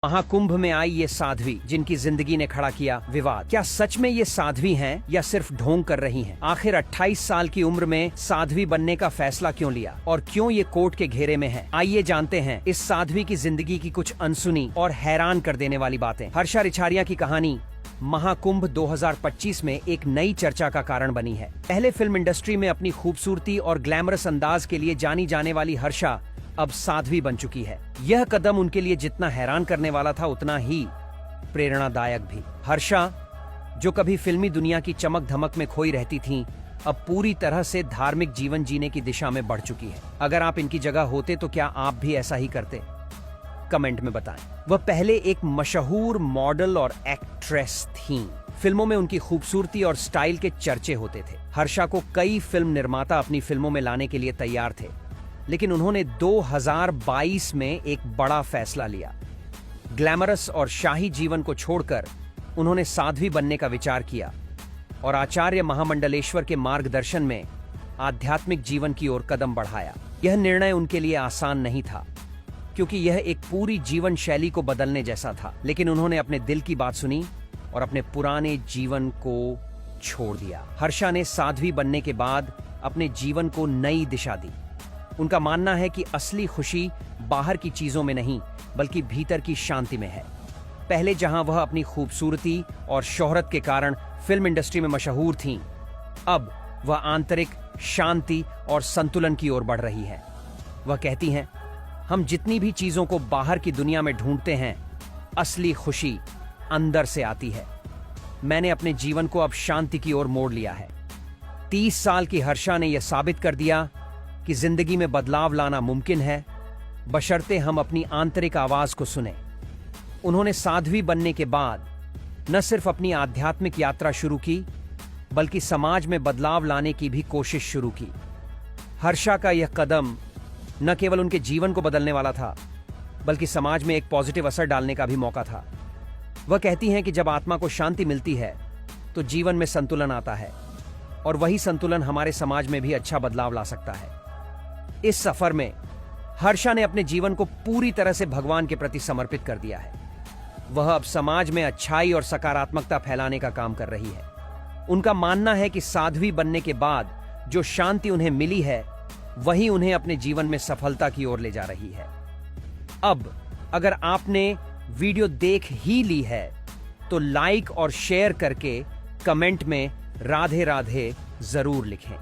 महाकुंभ में आई ये साध्वी जिनकी जिंदगी ने खड़ा किया विवाद। क्या सच में ये साध्वी हैं या सिर्फ ढोंग कर रही हैं? आखिर 28 साल की उम्र में साध्वी बनने का फैसला क्यों लिया और क्यों ये कोर्ट के घेरे में है? आइए जानते हैं इस साध्वी की जिंदगी की कुछ अनसुनी और हैरान कर देने वाली बातें। हर्षा रिछारिया की कहानी महाकुंभ 2025 में एक नई चर्चा का कारण बनी है। पहले फिल्म इंडस्ट्री में अपनी खूबसूरती और ग्लैमरस अंदाज के लिए जानी जाने वाली हर्षा अब साध्वी बन चुकी है। यह कदम उनके लिए जितना हैरान करने वाला था उतना ही प्रेरणादायक भी। हर्षा, जो कभी फिल्मी दुनिया की चमक धमक में खोई रहती थीं, अब पूरी तरह से धार्मिक जीवन जीने की दिशा में बढ़ चुकी है। अगर आप इनकी जगह होते तो क्या आप भी ऐसा ही करते? कमेंट में बताएं। वह पहले एक मशहूर मॉडल और एक्ट्रेस थीं। फिल्मों में उनकी खूबसूरती और स्टाइल के चर्चे होते थे। हर्षा को कई फिल्म निर्माता अपनी फिल्मों में लाने के लिए तैयार थे, लेकिन उन्होंने 2022 में एक बड़ा फैसला लिया। ग्लैमरस और शाही जीवन को छोड़कर उन्होंने साध्वी बनने का विचार किया और आचार्य महामंडलेश्वर के मार्गदर्शन में आध्यात्मिक जीवन की ओर कदम बढ़ाया। यह निर्णय उनके लिए आसान नहीं था, क्योंकि यह एक पूरी जीवन शैली को बदलने जैसा था। लेकिन उन्होंने अपने दिल की बात सुनी और अपने पुराने जीवन को छोड़ दिया। हर्षा ने साध्वी बनने के बाद अपने जीवन को नई दिशा दी। उनका मानना है कि असली खुशी बाहर की चीजों में नहीं, बल्कि भीतर की शांति में है। पहले जहां वह अपनी खूबसूरती और शोहरत के कारण फिल्म इंडस्ट्री में मशहूर थीं, अब वह आंतरिक शांति और संतुलन की ओर बढ़ रही है। वह कहती हैं, हम जितनी भी चीजों को बाहर की दुनिया में ढूंढते हैं, असली खुशी अंदर से आती है। मैंने अपने जीवन को अब शांति की ओर मोड़ लिया है। 30 साल की हर्षा ने यह साबित कर दिया कि जिंदगी में बदलाव लाना मुमकिन है, बशर्ते हम अपनी आंतरिक आवाज को सुने। उन्होंने साध्वी बनने के बाद न सिर्फ अपनी आध्यात्मिक यात्रा शुरू की, बल्कि समाज में बदलाव लाने की भी कोशिश शुरू की। हर्षा का यह कदम न केवल उनके जीवन को बदलने वाला था, बल्कि समाज में एक पॉजिटिव असर डालने का भी मौका था। वह कहती हैं कि जब आत्मा को शांति मिलती है तो जीवन में संतुलन आता है, और वही संतुलन हमारे समाज में भी अच्छा बदलाव ला सकता है। इस सफर में हर्षा ने अपने जीवन को पूरी तरह से भगवान के प्रति समर्पित कर दिया है। वह अब समाज में अच्छाई और सकारात्मकता फैलाने का काम कर रही है। उनका मानना है कि साध्वी बनने के बाद जो शांति उन्हें मिली है, वही उन्हें अपने जीवन में सफलता की ओर ले जा रही है। अब अगर आपने वीडियो देख ही ली है तो लाइक और शेयर करके कमेंट में राधे राधे जरूर लिखें।